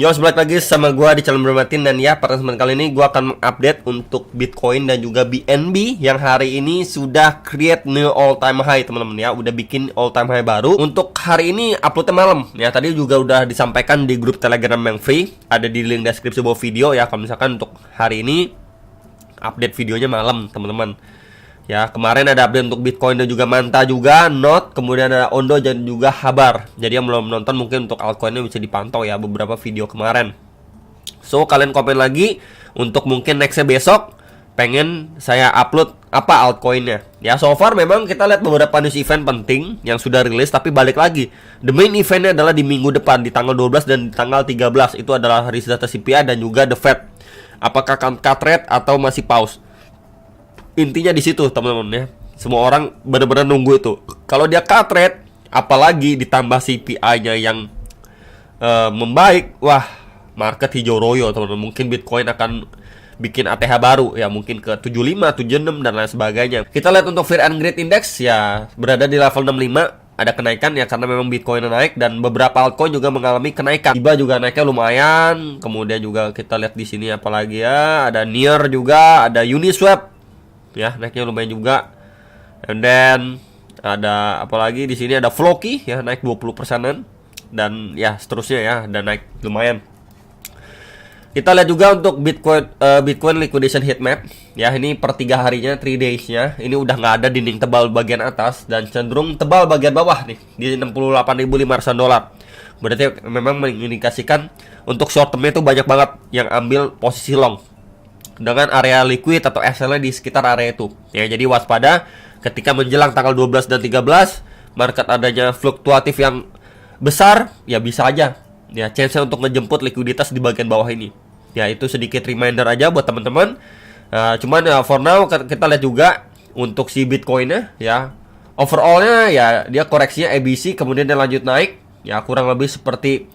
Yo, balik lagi sama gua di channel Bermatin. Dan ya, pada kesempatan kali ini gua akan mengupdate untuk Bitcoin dan juga BNB yang hari ini sudah create new all time high, teman-teman ya. Udah bikin all time high baru. Untuk hari ini uploadnya malam ya. Tadi juga udah disampaikan di grup Telegram yang free, ada di link deskripsi bawah video ya. Kalau misalkan untuk hari ini update videonya malam, teman-teman. Ya, kemarin ada update untuk Bitcoin dan juga Manta juga, Not, kemudian ada Ondo dan juga Habar. Jadi yang belum nonton mungkin untuk altcoinnya bisa dipantau ya beberapa video kemarin. So, kalian komen lagi untuk mungkin nextnya besok pengen saya upload apa altcoinnya. Ya, so far memang kita lihat beberapa news event penting yang sudah rilis, tapi balik lagi. The main eventnya adalah di minggu depan, di tanggal 12 dan di tanggal 13. Itu adalah rilis data CPI dan juga The Fed. Apakah akan cut rate atau masih pause? Intinya di situ, teman-teman ya. Semua orang benar-benar nunggu itu. Kalau dia cut rate, apalagi ditambah CPI-nya yang membaik, wah, market hijau royo, teman-teman. Mungkin Bitcoin akan bikin ATH baru ya, mungkin ke 75, 76 dan lain sebagainya. Kita lihat untuk Fear and Greed Index ya, berada di level 65. Ada kenaikan ya karena memang Bitcoin naik dan beberapa altcoin juga mengalami kenaikan. Shiba juga naiknya lumayan. Kemudian juga kita lihat di sini apalagi ya, ada Near juga, ada Uniswap. Ya, naiknya lumayan juga. And then ada apalagi di sini ada Floki ya, naik 20%-an dan ya seterusnya ya, dan naik lumayan. Kita lihat juga untuk Bitcoin liquidation heat map ya, ini per 3 harinya, 3 days-nya. Ini udah nggak ada dinding tebal bagian atas dan cenderung tebal bagian bawah nih di $68.500. Berarti memang mengindikasikan untuk short term-nya itu banyak banget yang ambil posisi long dengan area liquid atau SL-nya di sekitar area itu. Ya, jadi waspada ketika menjelang tanggal 12 dan 13, market adanya fluktuatif yang besar, ya bisa aja ya chance untuk ngejemput likuiditas di bagian bawah ini. Ya, itu sedikit reminder aja buat teman-teman. Cuman ya for now kita lihat juga untuk si Bitcoin-nya ya. Overall-nya ya dia koreksinya ABC kemudian dia lanjut naik. Ya, kurang lebih seperti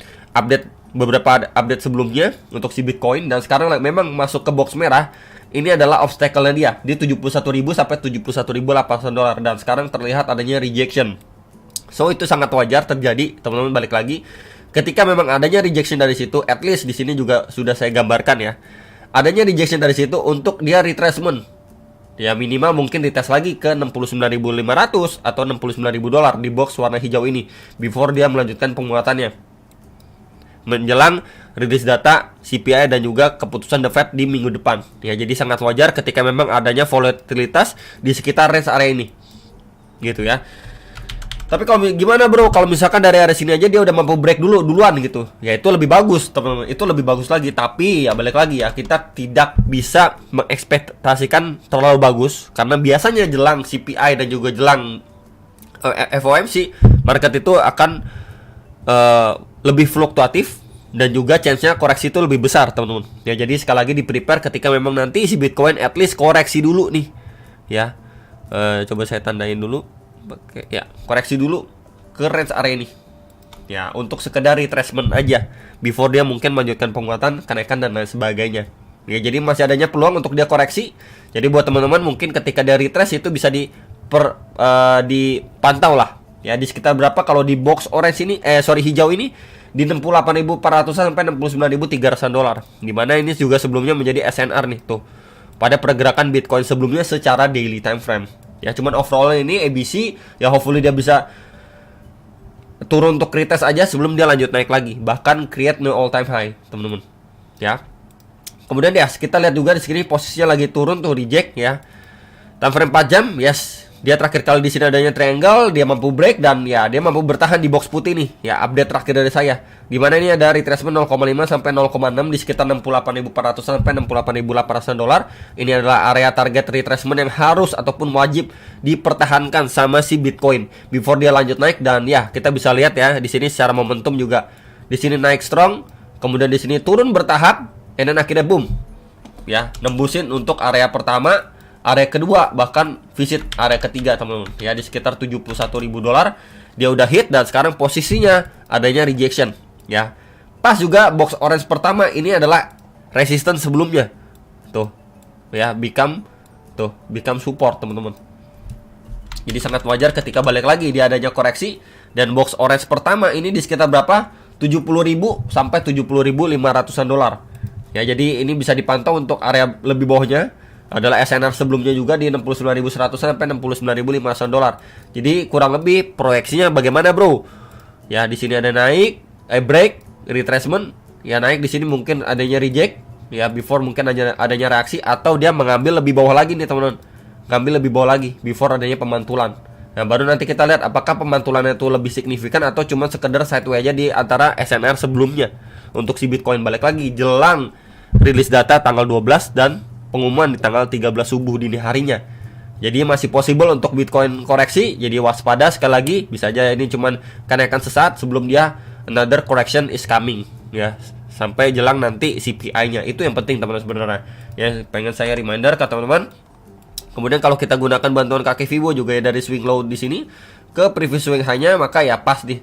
beberapa update sebelumnya untuk si Bitcoin, dan sekarang memang masuk ke box merah. Ini adalah obstacle-nya dia di 71.000 sampai $71.800 dan sekarang terlihat adanya rejection. So itu sangat wajar terjadi, teman-teman. Balik lagi, ketika memang adanya rejection dari situ, at least di sini juga sudah saya gambarkan ya. Adanya rejection dari situ untuk dia retracement. Ya, minimal mungkin dites lagi ke 69.500 atau $69.000 di box warna hijau ini before dia melanjutkan penguatannya menjelang rilis data CPI dan juga keputusan The Fed di minggu depan. Ya, jadi sangat wajar ketika memang adanya volatilitas di sekitar range area ini. Gitu ya. Tapi kalau gimana bro, kalau misalkan dari area sini aja dia udah mampu break duluan gitu. Ya, itu lebih bagus, teman-teman. Itu lebih bagus lagi, tapi ya balik lagi ya, kita tidak bisa mengekspektasikan terlalu bagus karena biasanya jelang CPI dan juga jelang FOMC, market itu akan lebih fluktuatif dan juga chance-nya koreksi itu lebih besar, teman-teman. Ya, jadi sekali lagi di prepare ketika memang nanti si Bitcoin at least koreksi dulu nih. Ya. Coba saya tandain dulu. Oke, ya, koreksi dulu ke range area ini. Ya, untuk sekedar retracement aja before dia mungkin melanjutkan penguatan, kenaikan dan lain sebagainya. Ya, jadi masih adanya peluang untuk dia koreksi. Jadi buat teman-teman mungkin ketika dia retrace itu bisa dipantau lah. Ya, di sekitar berapa kalau di box orange ini, hijau ini di 68.400 sampai $69.300. Dimana ini juga sebelumnya menjadi SNR nih tuh. Pada pergerakan Bitcoin sebelumnya secara daily time frame. Ya, cuman overall ini ABC ya, hopefully dia bisa turun untuk retest aja sebelum dia lanjut naik lagi, bahkan create new all time high, teman-teman. Ya. Kemudian ya, kita lihat juga di sini posisinya lagi turun tuh, reject ya. Time frame 4 jam, yes. Dia terakhir kali di sini adanya triangle, dia mampu break dan ya dia mampu bertahan di box putih nih. Ya, update terakhir dari saya. Di mana ini ada retracement 0,5 sampai 0,6 di sekitar 68.400 sampai $68.800. Ini adalah area target retracement yang harus ataupun wajib dipertahankan sama si Bitcoin before dia lanjut naik. Dan ya, kita bisa lihat ya di sini secara momentum juga. Di sini naik strong, kemudian di sini turun bertahap, dan akhirnya boom. Ya, nembusin untuk area pertama, area kedua, bahkan visit area ketiga, teman-teman. Ya, di sekitar $71.000 dia udah hit dan sekarang posisinya adanya rejection. Ya, pas juga box orange pertama ini adalah resistance sebelumnya. Tuh, ya, become support, teman-teman. Jadi sangat wajar ketika balik lagi dia adanya koreksi dan box orange pertama ini di sekitar berapa? 70.000 sampai 70.500-an dolar. Ya, jadi ini bisa dipantau untuk area lebih bawahnya adalah SNR sebelumnya juga di 69.100 sampai 69.500 dolar. Jadi kurang lebih proyeksinya bagaimana, bro? Ya, di sini ada naik, break, retracement, ya naik di sini mungkin adanya reject, ya before mungkin adanya reaksi atau dia mengambil lebih bawah lagi nih, teman-teman. Ngambil lebih bawah lagi before adanya pemantulan. Nah, baru nanti kita lihat apakah pemantulannya itu lebih signifikan atau cuma sekedar sideways aja di antara SNR sebelumnya. Untuk si Bitcoin balik lagi jelang rilis data tanggal 12 dan pengumuman di tanggal 13 subuh dini harinya. Jadi masih possible untuk Bitcoin koreksi. Jadi waspada sekali lagi, bisa aja ini cuman kenaikan sesaat sebelum dia another correction is coming, ya. Sampai jelang nanti CPI-nya. Itu yang penting, teman-teman, sebenarnya. Ya, pengen saya reminder ke teman-teman. Kemudian kalau kita gunakan bantuan kaki Fibo juga ya dari swing low di sini ke previous swing high-nya, maka ya pas di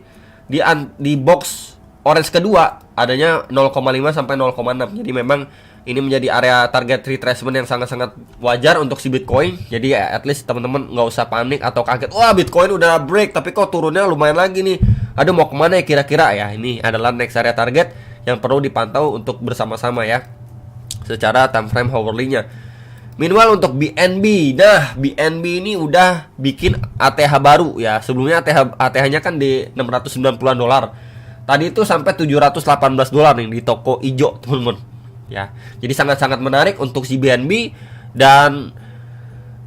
box orange kedua adanya 0,5 sampai 0,6. Jadi memang ini menjadi area target retracement yang sangat-sangat wajar untuk si Bitcoin. Jadi ya at least teman-teman nggak usah panik atau kaget. Wah, Bitcoin udah break tapi kok turunnya lumayan lagi nih. Aduh, mau kemana ya kira-kira ya? Ini adalah next area target yang perlu dipantau untuk bersama-sama ya, secara time frame hourly-nya. Minimal untuk BNB. Nah, BNB ini udah bikin ATH baru ya. Sebelumnya ATH-nya kan di 690-an dolar. Tadi itu sampai 718 dolar nih di toko hijau, teman-teman. Ya. Jadi sangat-sangat menarik untuk si BNB. Dan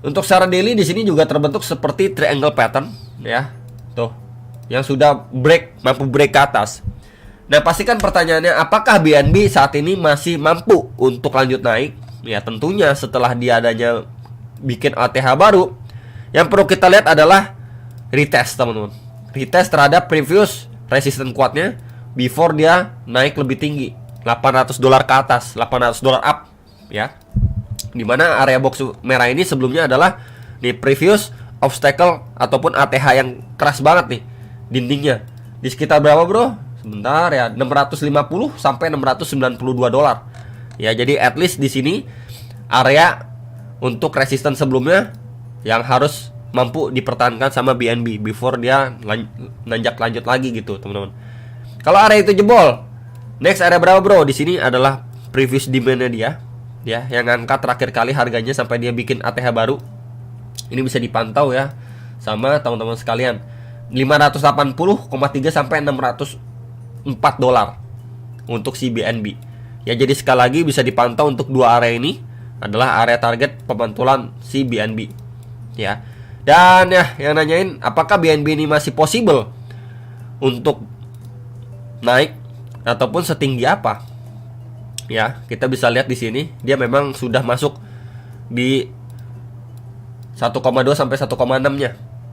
untuk secara daily di sini juga terbentuk seperti triangle pattern ya. Tuh, yang sudah mampu break ke atas. Nah, pastikan pertanyaannya, apakah BNB saat ini masih mampu untuk lanjut naik? Ya, tentunya setelah dia adanya bikin ATH baru, yang perlu kita lihat adalah retest, teman-teman. Retest terhadap previous resistance kuatnya before dia naik lebih tinggi, 800 dolar ke atas, 800 dolar up, ya. Dimana area box merah ini sebelumnya adalah di previous obstacle ataupun ATH yang keras banget nih dindingnya. Di sekitar berapa, bro? Sebentar ya, 650 sampai 692 dolar. Ya, jadi at least di sini area untuk resistance sebelumnya yang harus mampu dipertahankan sama BNB before dia nanjak lanjut lagi gitu, teman-teman. Kalau area itu jebol, next area berapa, bro? Di sini adalah previous demand-nya dia, ya, yang angkat terakhir kali harganya sampai dia bikin ATH baru. Ini bisa dipantau ya sama teman-teman sekalian. 580,3 sampai 604 dolar untuk si BNB. Ya, jadi sekali lagi bisa dipantau untuk dua area ini adalah area target pemantulan si BNB. Ya. Dan ya, yang nanyain apakah BNB ini masih possible untuk naik ataupun setinggi apa? Ya, kita bisa lihat di sini dia memang sudah masuk di 1,2 sampai 1,6-nya.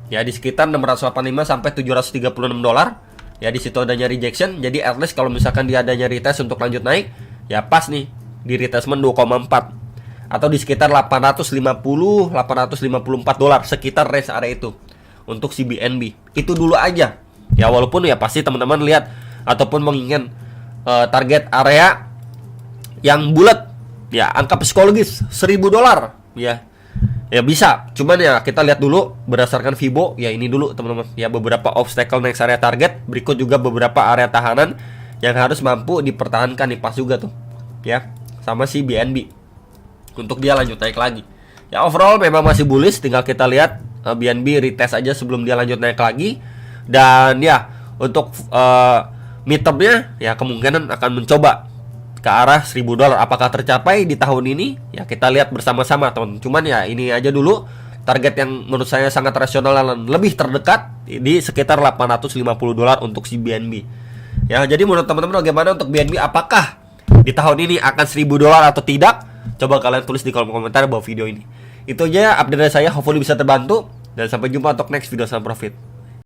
Ya, di sekitar 685 sampai 736 dolar. Ya, di situ adanya rejection. Jadi at least kalau misalkan dia adanya retest untuk lanjut naik, ya pas nih di retracement 2,4 atau di sekitar 854 dolar, sekitar range area itu untuk si BNB. Itu dulu aja. Ya, walaupun ya pasti teman-teman lihat ataupun menginginkan target area yang bulat, ya angka psikologis 1000 dolar, ya. Ya bisa, cuman ya kita lihat dulu berdasarkan Fibo, ya ini dulu teman-teman. Ya, beberapa obstacle next area target, berikut juga beberapa area tahanan yang harus mampu dipertahankan nih, pas juga tuh. Ya, sama si BNB untuk dia lanjut naik lagi. Ya, overall memang masih bullish, tinggal kita lihat BNB retest aja sebelum dia lanjut naik lagi. Dan ya, untuk midtermnya ya kemungkinan akan mencoba ke arah 1000 dolar. Apakah tercapai di tahun ini? Ya, kita lihat bersama-sama, teman. Cuman ya ini aja dulu target yang menurut saya sangat rasional dan lebih terdekat di sekitar 850 dolar untuk si BNB. Ya, jadi menurut teman-teman bagaimana untuk BNB? Apakah di tahun ini akan 1000 dolar atau tidak? Coba kalian tulis di kolom komentar bawah video ini. Itu aja update dari saya, hopefully bisa terbantu. Dan sampai jumpa untuk next video. Salam profit.